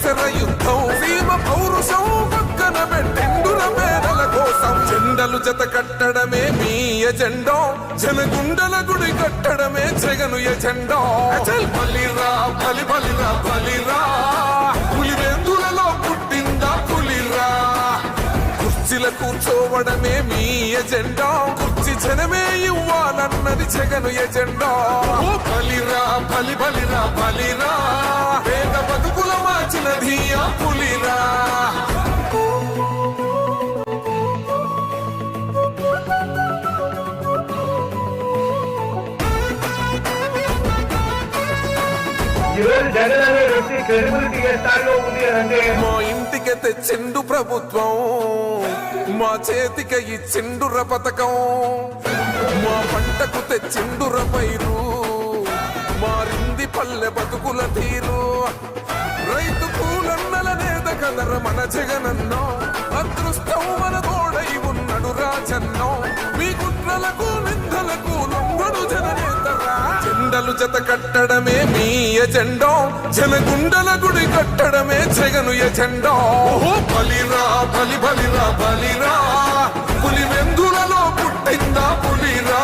చేసర యుద్ధం సీమ పౌరుషం పక్కన పెట్టిండుర పేదల కోసం జెండలు జత కట్టడమే మీ ఎజెండా జనగుండల గుడి కట్టడమే జగను ఎజెండా బలిరా బలి బలిరా బలిరా పులివెందులలో పుట్టిందా పులిరా కుర్చీల కూర్చోవడమే మీ ఎజెండా కుర్చీ జనమే ఇవ్వాలన్నది జగను ఎజెండా బలిరా బలి బలిరా బలిరా పేద బతుకుల మార్చినది ఆ పులిరా మా ఇంటికి తెచ్చిండు ప్రభుత్వం మా చేతికి ఇచ్చిండుర పథకం మా పంటకు తెచ్చిండుర పైరు మారింది పల్లె బతుకుల తీరు రైతు కూలన్నల నేత కదర మన జగనన్నో అదృష్టం మన తోడై ఉన్నడు రాజన్నో మీ కుట్రలకు నిందలకు లొంగడు జననేతరా జెండలు జత కట్టడమే మీ ఎజెండా జనగుండల గుడి కట్టడమే జగను ఎజెండా బలిరా బలి బలిరా బలిరా పులివెందులలో పుట్టిందా పులిరా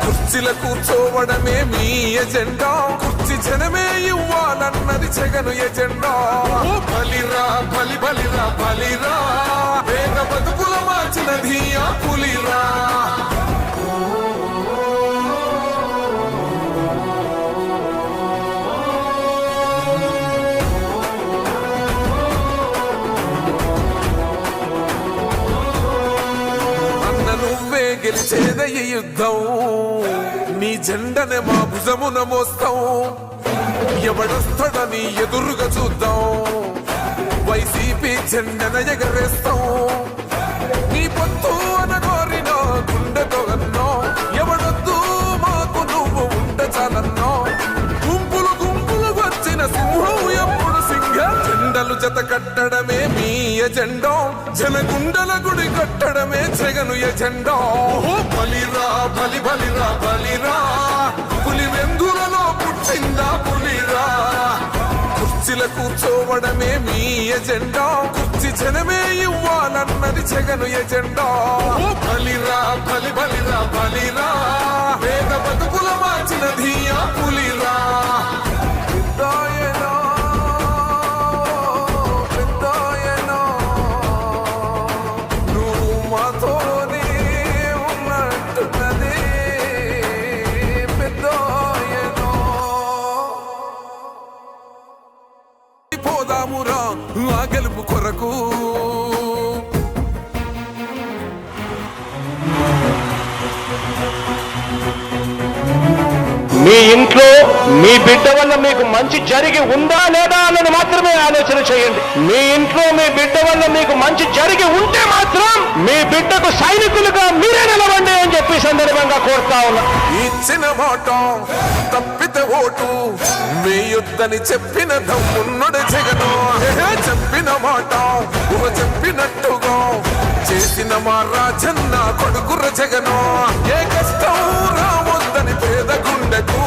కుర్చీల కూర్చోవడమే మీ ఎజెండా కుర్చీ జనమే ఇవ్వాలన్నది జగను ఎజెండా బలిరా బలి బలిరా బలిరా పేద బతుకుల మార్చినది ఆ పులిరా గెలిచేద ఈ యుద్ధం నీ జెండనే మా భుజమున మోస్తాం ఎవడొస్తాడని ఎదురుగా చూద్దాం వైసీపీ జెండన ఎగరేస్తాం నీ పొత్తు అనగోరిన గుండెతో అన్నో ఎవడొద్దు మాకు నువ్వు ఉండ చాలన్నో గుంపులు గుంపులు వచ్చిన సింహం ఎప్పుడు సింహ జెండలు జత కట్టడమే మీ ఎజెండా జనగుండల గుడి కట్టడమే జగను ఎజెండా బలిరా బలి బలిరా బలిరా పులివెందులలో పుట్టిందా పులిరా కుర్చీల కూర్చోవడమే మీ ఎజెండా కుర్చీ జనమే ఇవ్వాలన్నది జగను ఎజెండా బలిరా బలి బలిరా బలిరా పేద బతుకుల మార్చినది ఆ పులిరా పోదామురా ఆ గెలుపు కొరకు మీ ఇంట్లో మీ బిడ్డ వల్ల మీకు మంచి జరిగి ఉందా లేదా అన్నది మాత్రమే ఆలోచన చేయండి. మీ ఇంట్లో మీ బిడ్డ వల్ల మీకు మంచి జరిగి ఉంటే మాత్రం మీ బిడ్డకు సైనికులుగా మీరే నిలవండి అని చెప్పి సందర్భంగా కోరుతా ఉన్నా. ఇచ్చిన మాట తప్పితే ఓటు మీ యుద్ధని చెప్పిన దమ్మున్నడు జగను చెప్పిన మాట చెప్పినట్టుగా చేసిన మా రాజన్న కొడుకుర జగను ఏ కష్టం రావద్దని పేద గుండెకు